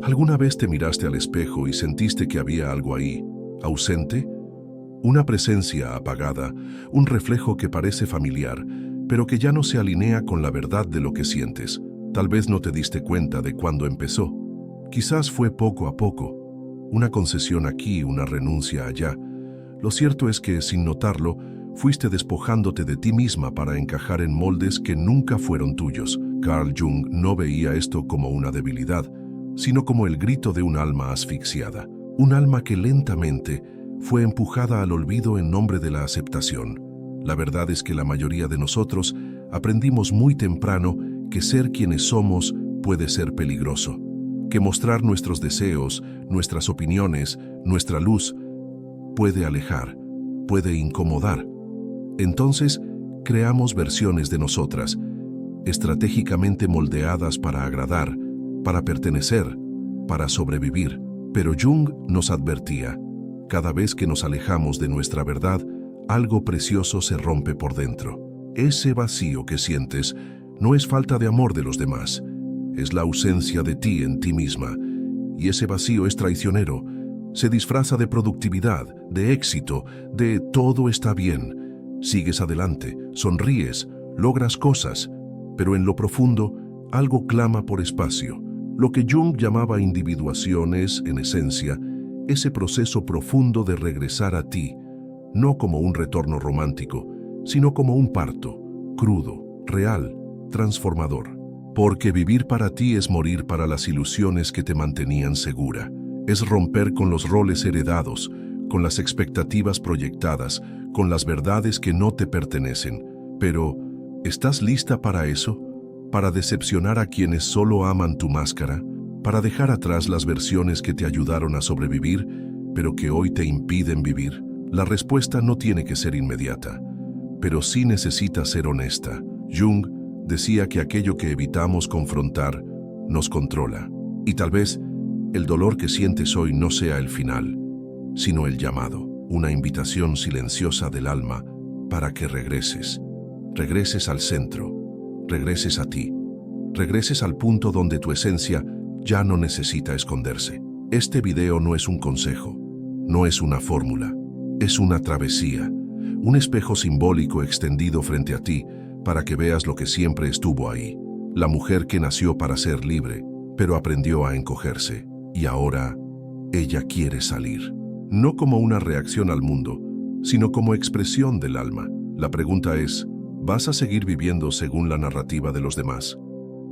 ¿Alguna vez te miraste al espejo y sentiste que había algo ahí, ausente? Una presencia apagada, un reflejo que parece familiar, pero que ya no se alinea con la verdad de lo que sientes. Tal vez no te diste cuenta de cuándo empezó. Quizás fue poco a poco, una concesión aquí, una renuncia allá. Lo cierto es que, sin notarlo, fuiste despojándote de ti misma para encajar en moldes que nunca fueron tuyos. Carl Jung no veía esto como una debilidad, sino como el grito de un alma asfixiada. Un alma que lentamente fue empujada al olvido en nombre de la aceptación. La verdad es que la mayoría de nosotros aprendimos muy temprano que ser quienes somos puede ser peligroso, que mostrar nuestros deseos, nuestras opiniones, nuestra luz, puede alejar, puede incomodar. Entonces, creamos versiones de nosotras, estratégicamente moldeadas para agradar, para pertenecer, para sobrevivir. Pero Jung nos advertía: cada vez que nos alejamos de nuestra verdad, algo precioso se rompe por dentro. Ese vacío que sientes no es falta de amor de los demás, es la ausencia de ti en ti misma. Y ese vacío es traicionero. Se disfraza de productividad, de éxito, de todo está bien. Sigues adelante, sonríes, logras cosas, pero en lo profundo algo clama por espacio. Lo que Jung llamaba individuación es, en esencia, ese proceso profundo de regresar a ti, no como un retorno romántico, sino como un parto, crudo, real, transformador. Porque vivir para ti es morir para las ilusiones que te mantenían segura. Es romper con los roles heredados, con las expectativas proyectadas, con las verdades que no te pertenecen. Pero, ¿estás lista para eso? ¿Para decepcionar a quienes solo aman tu máscara? ¿Para dejar atrás las versiones que te ayudaron a sobrevivir, pero que hoy te impiden vivir? La respuesta no tiene que ser inmediata, pero sí necesita ser honesta. Jung decía que aquello que evitamos confrontar nos controla. Y tal vez el dolor que sientes hoy no sea el final, sino el llamado, una invitación silenciosa del alma para que regreses. Regreses al centro, regreses a ti, regreses al punto donde tu esencia ya no necesita esconderse. Este video no es un consejo, no es una fórmula, es una travesía, un espejo simbólico extendido frente a ti para que veas lo que siempre estuvo ahí. La mujer que nació para ser libre, pero aprendió a encogerse, y ahora ella quiere salir. No como una reacción al mundo, sino como expresión del alma. La pregunta es: ¿vas a seguir viviendo según la narrativa de los demás?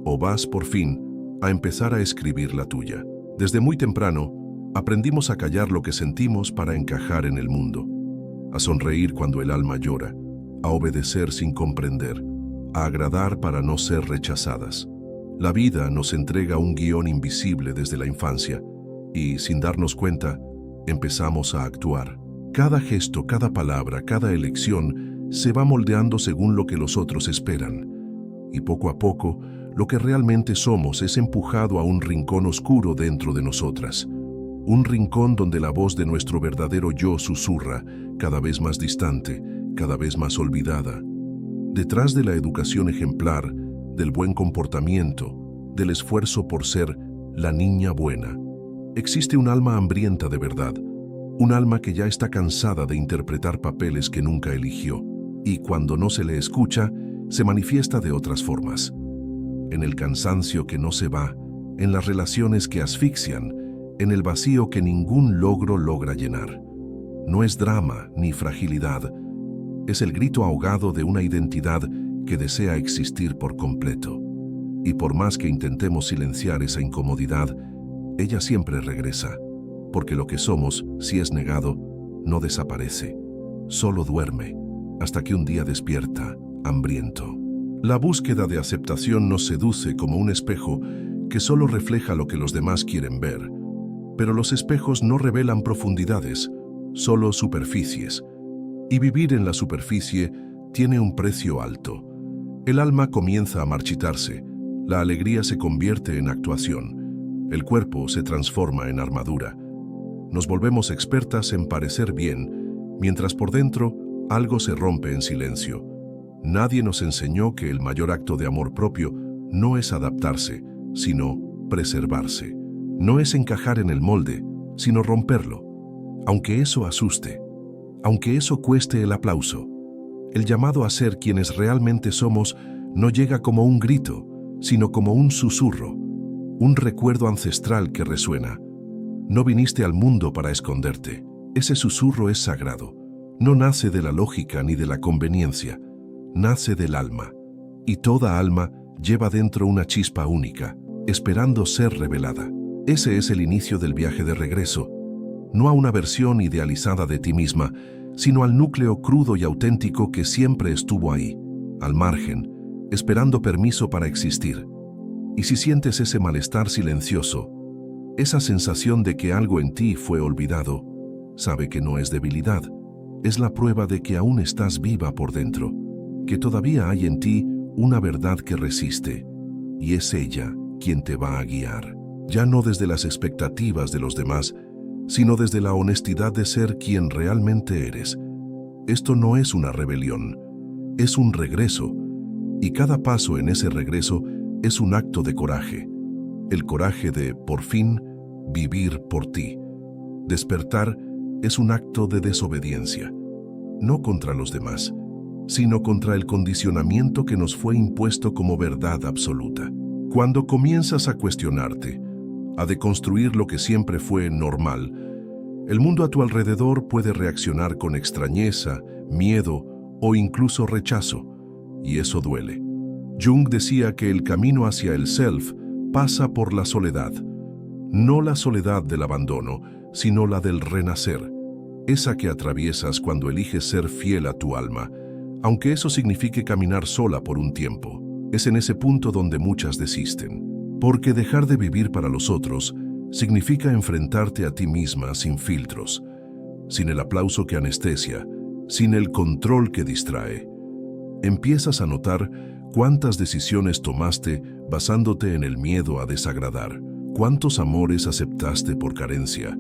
¿O vas, por fin, a empezar a escribir la tuya? Desde muy temprano, aprendimos a callar lo que sentimos para encajar en el mundo, a sonreír cuando el alma llora, a obedecer sin comprender, a agradar para no ser rechazadas. La vida nos entrega un guión invisible desde la infancia y, sin darnos cuenta, empezamos a actuar. Cada gesto, cada palabra, cada elección se va moldeando según lo que los otros esperan. Y poco a poco, lo que realmente somos es empujado a un rincón oscuro dentro de nosotras. Un rincón donde la voz de nuestro verdadero yo susurra, cada vez más distante, cada vez más olvidada. Detrás de la educación ejemplar, del buen comportamiento, del esfuerzo por ser la niña buena, existe un alma hambrienta de verdad, un alma que ya está cansada de interpretar papeles que nunca eligió, y cuando no se le escucha, se manifiesta de otras formas. En el cansancio que no se va, en las relaciones que asfixian, en el vacío que ningún logro logra llenar. No es drama ni fragilidad, es el grito ahogado de una identidad que desea existir por completo. Y por más que intentemos silenciar esa incomodidad, ella siempre regresa, porque lo que somos, si es negado, no desaparece, solo duerme, hasta que un día despierta, hambriento. La búsqueda de aceptación nos seduce como un espejo que solo refleja lo que los demás quieren ver, pero los espejos no revelan profundidades, solo superficies, y vivir en la superficie tiene un precio alto. El alma comienza a marchitarse, la alegría se convierte en actuación, el cuerpo se transforma en armadura. Nos volvemos expertas en parecer bien, mientras por dentro algo se rompe en silencio. Nadie nos enseñó que el mayor acto de amor propio no es adaptarse, sino preservarse. No es encajar en el molde, sino romperlo. Aunque eso asuste, aunque eso cueste el aplauso, el llamado a ser quienes realmente somos no llega como un grito, sino como un susurro, un recuerdo ancestral que resuena. No viniste al mundo para esconderte. Ese susurro es sagrado. No nace de la lógica ni de la conveniencia. Nace del alma. Y toda alma lleva dentro una chispa única, esperando ser revelada. Ese es el inicio del viaje de regreso. No a una versión idealizada de ti misma, sino al núcleo crudo y auténtico que siempre estuvo ahí, al margen, esperando permiso para existir. Y si sientes ese malestar silencioso, esa sensación de que algo en ti fue olvidado, sabe que no es debilidad, es la prueba de que aún estás viva por dentro, que todavía hay en ti una verdad que resiste, y es ella quien te va a guiar, ya no desde las expectativas de los demás, sino desde la honestidad de ser quien realmente eres. Esto no es una rebelión, es un regreso, y cada paso en ese regreso es un acto de coraje. El coraje de, por fin, vivir por ti. Despertar es un acto de desobediencia, no contra los demás, sino contra el condicionamiento que nos fue impuesto como verdad absoluta. Cuando comienzas a cuestionarte, a deconstruir lo que siempre fue normal, el mundo a tu alrededor puede reaccionar con extrañeza, miedo o incluso rechazo, y eso duele. Jung decía que el camino hacia el self pasa por la soledad, no la soledad del abandono, sino la del renacer, esa que atraviesas cuando eliges ser fiel a tu alma, aunque eso signifique caminar sola por un tiempo. Es en ese punto donde muchas desisten, porque dejar de vivir para los otros significa enfrentarte a ti misma sin filtros, sin el aplauso que anestesia, sin el control que distrae. Empiezas a notar cuántas decisiones tomaste basándote en el miedo a desagradar, cuántos amores aceptaste por carencia,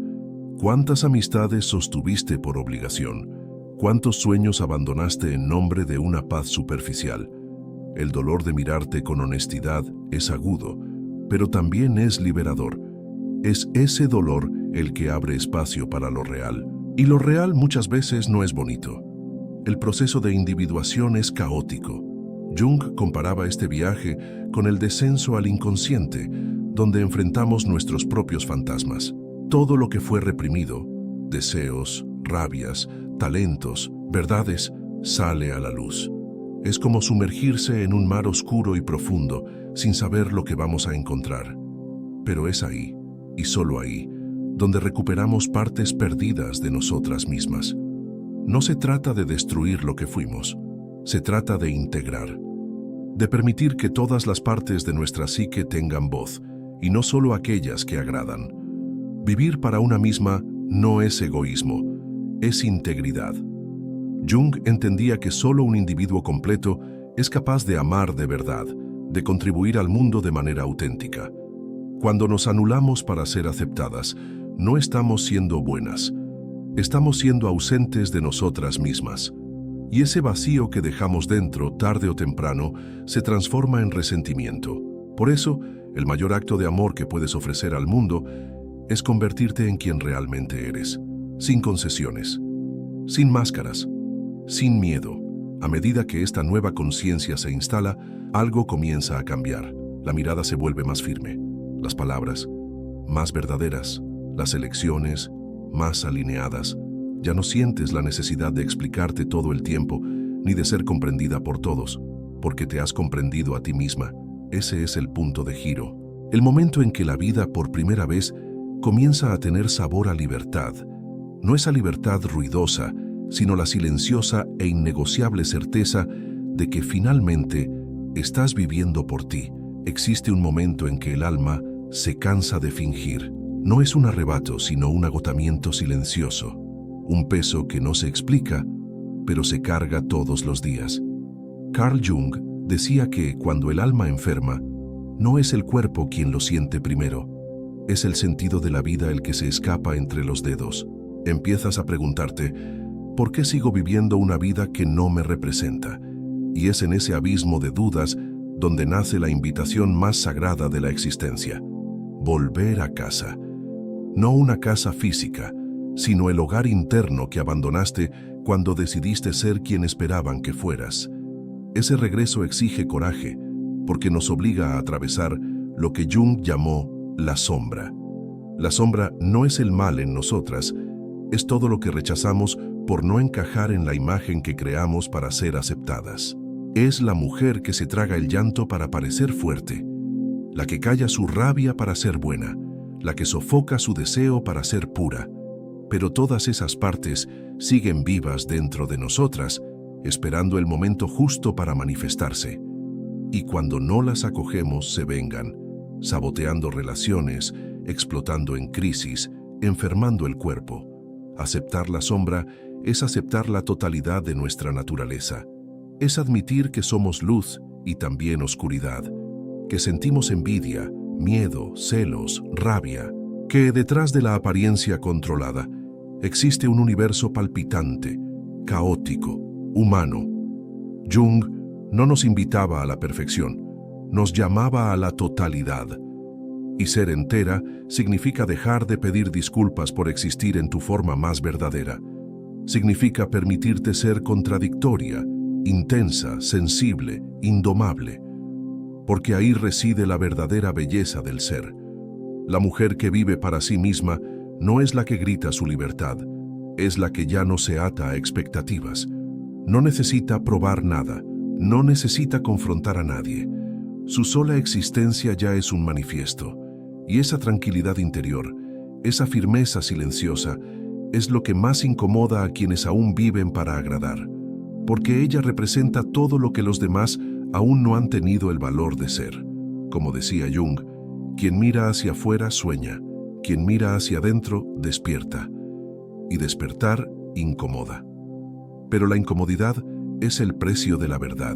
cuántas amistades sostuviste por obligación, cuántos sueños abandonaste en nombre de una paz superficial. El dolor de mirarte con honestidad es agudo, pero también es liberador. Es ese dolor el que abre espacio para lo real. Y lo real muchas veces no es bonito. El proceso de individuación es caótico. Jung comparaba este viaje con el descenso al inconsciente, donde enfrentamos nuestros propios fantasmas. Todo lo que fue reprimido, deseos, rabias, talentos, verdades, sale a la luz. Es como sumergirse en un mar oscuro y profundo, sin saber lo que vamos a encontrar. Pero es ahí, y solo ahí, donde recuperamos partes perdidas de nosotras mismas. No se trata de destruir lo que fuimos, se trata de integrar, de permitir que todas las partes de nuestra psique tengan voz, y no solo aquellas que agradan. Vivir para una misma no es egoísmo, es integridad. Jung entendía que solo un individuo completo es capaz de amar de verdad, de contribuir al mundo de manera auténtica. Cuando nos anulamos para ser aceptadas, no estamos siendo buenas, estamos siendo ausentes de nosotras mismas. Y ese vacío que dejamos dentro, tarde o temprano, se transforma en resentimiento. Por eso, el mayor acto de amor que puedes ofrecer al mundo es convertirte en quien realmente eres, sin concesiones, sin máscaras, sin miedo. A medida que esta nueva conciencia se instala, algo comienza a cambiar. La mirada se vuelve más firme, las palabras más verdaderas, las elecciones más alineadas. Ya no sientes la necesidad de explicarte todo el tiempo, ni de ser comprendida por todos, porque te has comprendido a ti misma. Ese es el punto de giro, el momento en que la vida por primera vez comienza a tener sabor a libertad. No esa libertad ruidosa, sino la silenciosa e innegociable certeza de que finalmente estás viviendo por ti. Existe un momento en que el alma se cansa de fingir. No es un arrebato, sino un agotamiento silencioso, un peso que no se explica, pero se carga todos los días. Carl Jung decía que cuando el alma enferma, no es el cuerpo quien lo siente primero, es el sentido de la vida el que se escapa entre los dedos. Empiezas a preguntarte, ¿por qué sigo viviendo una vida que no me representa? Y es en ese abismo de dudas donde nace la invitación más sagrada de la existencia. volver a casa. No una casa física, sino el hogar interno que abandonaste cuando decidiste ser quien esperaban que fueras. Ese regreso exige coraje, porque nos obliga a atravesar lo que Jung llamó la sombra. La sombra no es el mal en nosotras, es todo lo que rechazamos por no encajar en la imagen que creamos para ser aceptadas. Es la mujer que se traga el llanto para parecer fuerte, la que calla su rabia para ser buena, la que sofoca su deseo para ser pura. Pero todas esas partes siguen vivas dentro de nosotras, esperando el momento justo para manifestarse. Y cuando no las acogemos, se vengan, saboteando relaciones, explotando en crisis, enfermando el cuerpo. Aceptar la sombra es aceptar la totalidad de nuestra naturaleza. Es admitir que somos luz y también oscuridad, que sentimos envidia, miedo, celos, rabia, que detrás de la apariencia controlada existe un universo palpitante, caótico, humano. Jung no nos invitaba a la perfección, nos llamaba a la totalidad. Y ser entera significa dejar de pedir disculpas por existir en tu forma más verdadera. Significa permitirte ser contradictoria, intensa, sensible, indomable. Porque ahí reside la verdadera belleza del ser. La mujer que vive para sí misma no es la que grita su libertad, es la que ya no se ata a expectativas. No necesita probar nada, no necesita confrontar a nadie. Su sola existencia ya es un manifiesto. Y esa tranquilidad interior, esa firmeza silenciosa, es lo que más incomoda a quienes aún viven para agradar, porque ella representa todo lo que los demás aún no han tenido el valor de ser. Como decía Jung, quien mira hacia afuera sueña, quien mira hacia adentro despierta, y despertar incomoda. Pero la incomodidad es el precio de la verdad,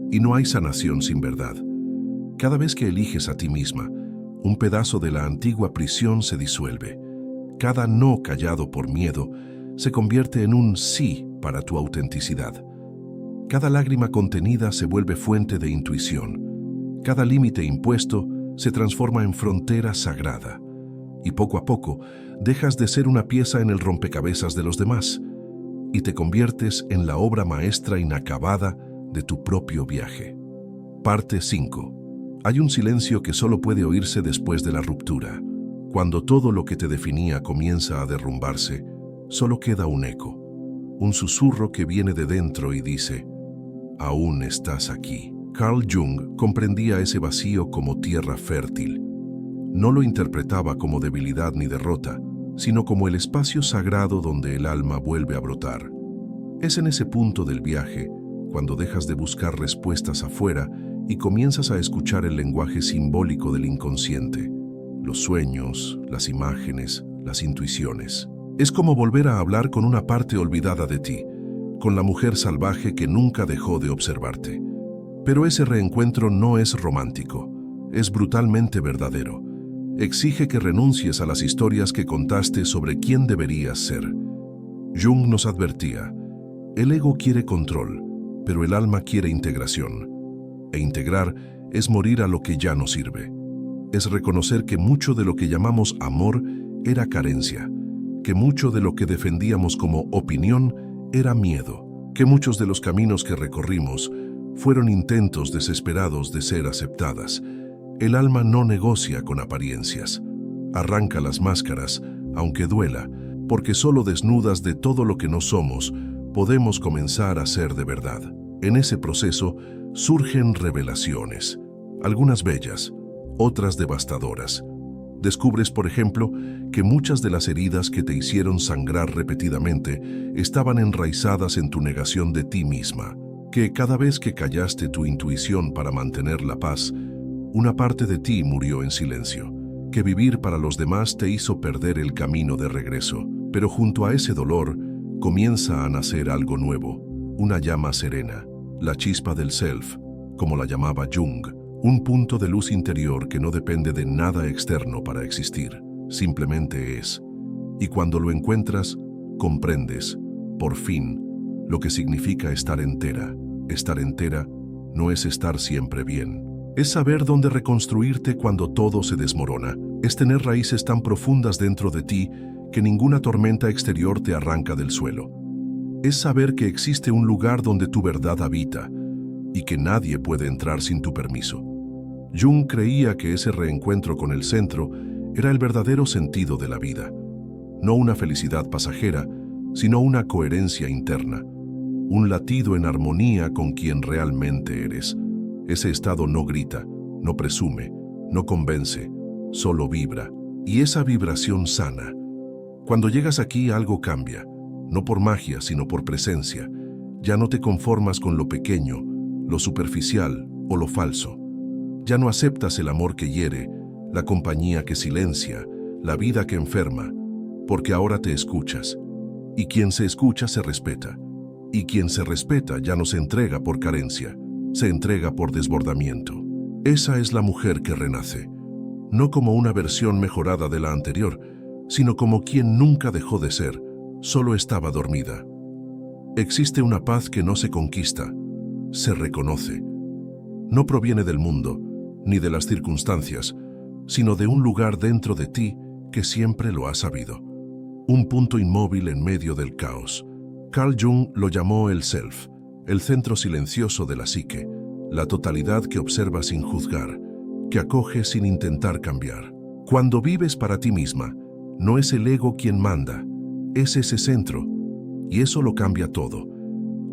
y no hay sanación sin verdad. Cada vez que eliges a ti misma, un pedazo de la antigua prisión se disuelve. Cada no callado por miedo se convierte en un sí para tu autenticidad. Cada lágrima contenida se vuelve fuente de intuición. Cada límite impuesto se transforma en frontera sagrada. Y poco a poco dejas de ser una pieza en el rompecabezas de los demás y te conviertes en la obra maestra inacabada de tu propio viaje. Parte 5. Hay un silencio que solo puede oírse después de la ruptura. Cuando todo lo que te definía comienza a derrumbarse, solo queda un eco, un susurro que viene de dentro y dice: aún estás aquí. Carl Jung comprendía ese vacío como tierra fértil. No lo interpretaba como debilidad ni derrota, sino como el espacio sagrado donde el alma vuelve a brotar. Es en ese punto del viaje, cuando dejas de buscar respuestas afuera y comienzas a escuchar el lenguaje simbólico del inconsciente, los sueños, las imágenes, las intuiciones. Es como volver a hablar con una parte olvidada de ti, con la mujer salvaje que nunca dejó de observarte. Pero ese reencuentro no es romántico, es brutalmente verdadero. Exige que renuncies a las historias que contaste sobre quién deberías ser. Jung nos advertía: el ego quiere control, pero el alma quiere integración. E integrar es morir a lo que ya no sirve. Es reconocer que mucho de lo que llamamos amor era carencia, que mucho de lo que defendíamos como opinión era miedo, que muchos de los caminos que recorrimos fueron intentos desesperados de ser aceptadas. El alma no negocia con apariencias. Arranca las máscaras, aunque duela, porque solo desnudas de todo lo que no somos, podemos comenzar a ser de verdad. En ese proceso surgen revelaciones, algunas bellas, otras devastadoras. Descubres, por ejemplo, que muchas de las heridas que te hicieron sangrar repetidamente estaban enraizadas en tu negación de ti misma, que cada vez que callaste tu intuición para mantener la paz, una parte de ti murió en silencio, que vivir para los demás te hizo perder el camino de regreso. Pero junto a ese dolor comienza a nacer algo nuevo, una llama serena, la chispa del self, como la llamaba Jung, un punto de luz interior que no depende de nada externo para existir, simplemente es. Y cuando lo encuentras, comprendes, por fin, lo que significa estar entera. Estar entera no es estar siempre bien. Es saber dónde reconstruirte cuando todo se desmorona, Es tener raíces tan profundas dentro de ti que ninguna tormenta exterior te arranca del suelo. Es saber que existe un lugar donde tu verdad habita y que nadie puede entrar sin tu permiso. Jung creía que ese reencuentro con el centro era el verdadero sentido de la vida. No una felicidad pasajera, sino una coherencia interna. Un latido en armonía con quien realmente eres. Ese estado no grita, no presume, no convence, solo vibra. Y esa vibración sana. Cuando llegas aquí algo cambia, no por magia, sino por presencia. Ya no te conformas con lo pequeño, lo superficial o lo falso. Ya no aceptas el amor que hiere, la compañía que silencia, la vida que enferma, porque ahora te escuchas. Y quien se escucha se respeta. Y quien se respeta ya no se entrega por carencia, se entrega por desbordamiento. Esa es la mujer que renace, no como una versión mejorada de la anterior, sino como quien nunca dejó de ser, solo estaba dormida. Existe una paz que no se conquista, se reconoce. No proviene del mundo, ni de las circunstancias, sino de un lugar dentro de ti que siempre lo ha sabido. Un punto inmóvil en medio del caos. Carl Jung lo llamó el self, el centro silencioso de la psique, la totalidad que observa sin juzgar, que acoge sin intentar cambiar. Cuando vives para ti misma, no es el ego quien manda, es ese centro, y eso lo cambia todo.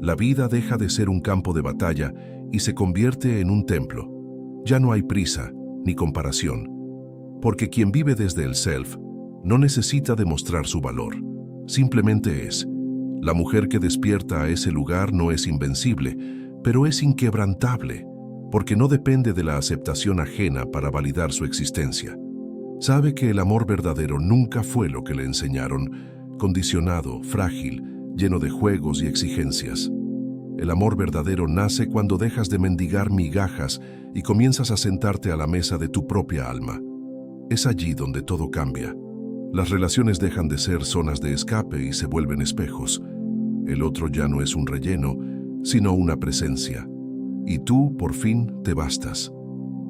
La vida deja de ser un campo de batalla y se convierte en un templo. Ya no hay prisa ni comparación, porque quien vive desde el self no necesita demostrar su valor, simplemente es. La mujer que despierta a ese lugar no es invencible, pero es inquebrantable, porque no depende de la aceptación ajena para validar su existencia. Sabe que el amor verdadero nunca fue lo que le enseñaron, condicionado, frágil, lleno de juegos y exigencias. El amor verdadero nace cuando dejas de mendigar migajas y comienzas a sentarte a la mesa de tu propia alma. Es allí donde todo cambia. Las relaciones dejan de ser zonas de escape y se vuelven espejos. El otro ya no es un relleno, sino una presencia. Y tú, por fin, te bastas.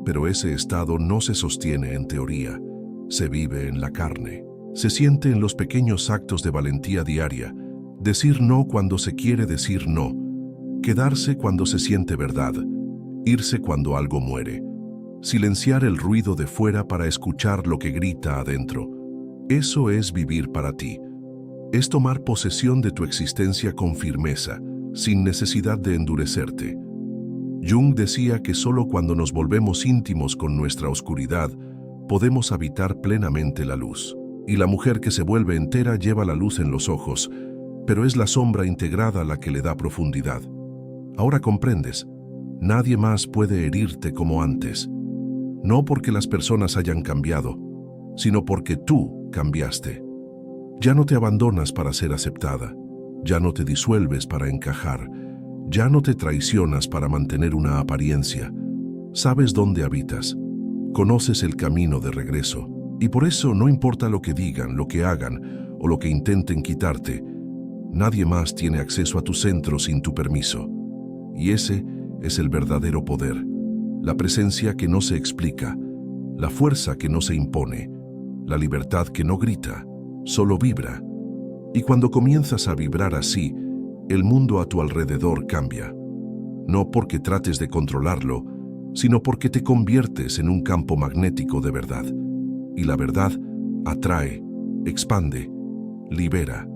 Pero ese estado no se sostiene en teoría, se vive en la carne. Se siente en los pequeños actos de valentía diaria, decir no cuando se quiere decir no, quedarse cuando se siente verdad, irse cuando algo muere, silenciar el ruido de fuera para escuchar lo que grita adentro. Eso es vivir para ti. Es tomar posesión de tu existencia con firmeza, sin necesidad de endurecerte. Jung decía que solo cuando nos volvemos íntimos con nuestra oscuridad, podemos habitar plenamente la luz. Y la mujer que se vuelve entera lleva la luz en los ojos, pero es la sombra integrada la que le da profundidad. Ahora comprendes, nadie más puede herirte como antes. No porque las personas hayan cambiado, sino porque tú cambiaste. Ya no te abandonas para ser aceptada, ya no te disuelves para encajar, ya no te traicionas para mantener una apariencia. Sabes dónde habitas, conoces el camino de regreso, y por eso no importa lo que digan, lo que hagan o lo que intenten quitarte, nadie más tiene acceso a tu centro sin tu permiso. Y ese es el verdadero poder, la presencia que no se explica, la fuerza que no se impone, la libertad que no grita, solo vibra. Y cuando comienzas a vibrar así, el mundo a tu alrededor cambia. No porque trates de controlarlo, sino porque te conviertes en un campo magnético de verdad. Y la verdad atrae, expande, libera.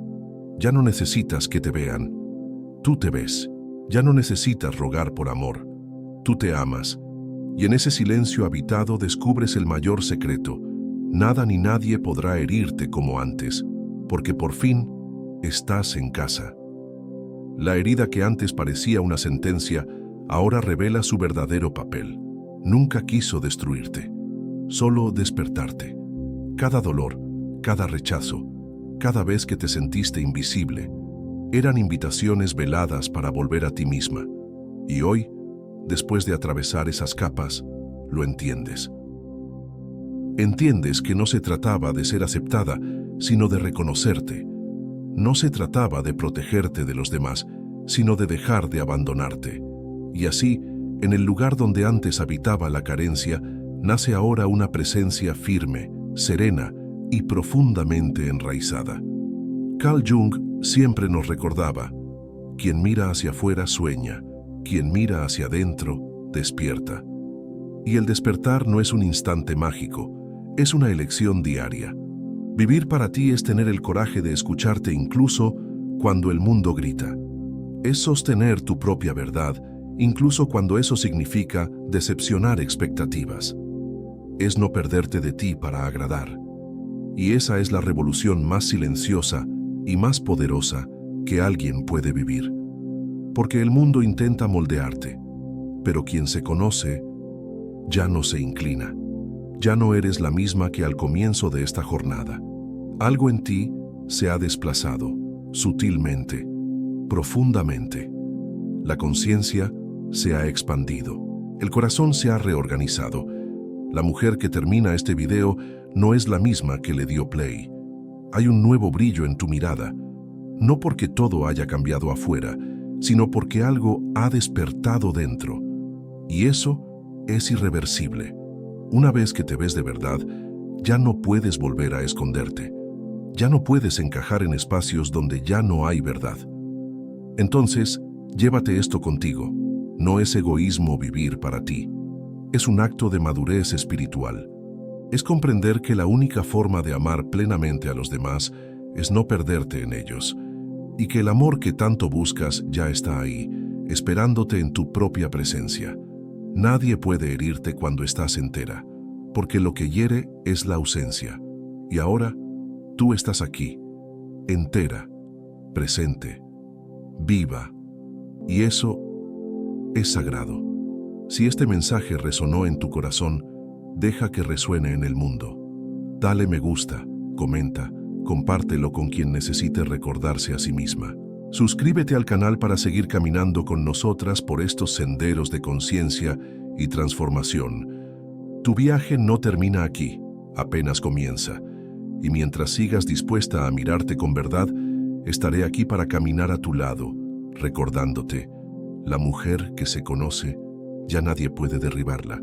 Ya no necesitas que te vean. Tú te ves. Ya no necesitas rogar por amor. Tú te amas. Y en ese silencio habitado descubres el mayor secreto. Nada ni nadie podrá herirte como antes, porque por fin estás en casa. La herida que antes parecía una sentencia, ahora revela su verdadero papel. Nunca quiso destruirte, solo despertarte. Cada dolor, cada rechazo, cada vez que te sentiste invisible, eran invitaciones veladas para volver a ti misma. Y hoy, después de atravesar esas capas, lo entiendes. Entiendes que no se trataba de ser aceptada, sino de reconocerte. No se trataba de protegerte de los demás, sino de dejar de abandonarte. Y así, en el lugar donde antes habitaba la carencia, nace ahora una presencia firme, serena y profundamente enraizada. Carl Jung siempre nos recordaba: quien mira hacia afuera sueña, quien mira hacia adentro despierta. Y el despertar no es un instante mágico, es una elección diaria. Vivir para ti es tener el coraje de escucharte incluso cuando el mundo grita. Es sostener tu propia verdad, incluso cuando eso significa decepcionar expectativas. Es no perderte de ti para agradar. Y esa es la revolución más silenciosa y más poderosa que alguien puede vivir. Porque el mundo intenta moldearte, pero quien se conoce ya no se inclina. Ya no eres la misma que al comienzo de esta jornada. Algo en ti se ha desplazado, sutilmente, profundamente. La conciencia se ha expandido. El corazón se ha reorganizado. La mujer que termina este video no es la misma que le dio play. Hay un nuevo brillo en tu mirada, no porque todo haya cambiado afuera, sino porque algo ha despertado dentro. Y eso es irreversible. Una vez que te ves de verdad, ya no puedes volver a esconderte. Ya no puedes encajar en espacios donde ya no hay verdad. Entonces, llévate esto contigo. No es egoísmo vivir para ti. Es un acto de madurez espiritual. Es comprender que la única forma de amar plenamente a los demás es no perderte en ellos, y que el amor que tanto buscas ya está ahí, esperándote en tu propia presencia. Nadie puede herirte cuando estás entera, porque lo que hiere es la ausencia. Y ahora, tú estás aquí, entera, presente, viva, y eso es sagrado. Si este mensaje resonó en tu corazón, deja que resuene en el mundo. Dale me gusta, comenta, compártelo con quien necesite recordarse a sí misma. Suscríbete al canal para seguir caminando con nosotras por estos senderos de conciencia y transformación. Tu viaje no termina aquí, apenas comienza. Y mientras sigas dispuesta a mirarte con verdad, estaré aquí para caminar a tu lado, recordándote: la mujer que se conoce, ya nadie puede derribarla.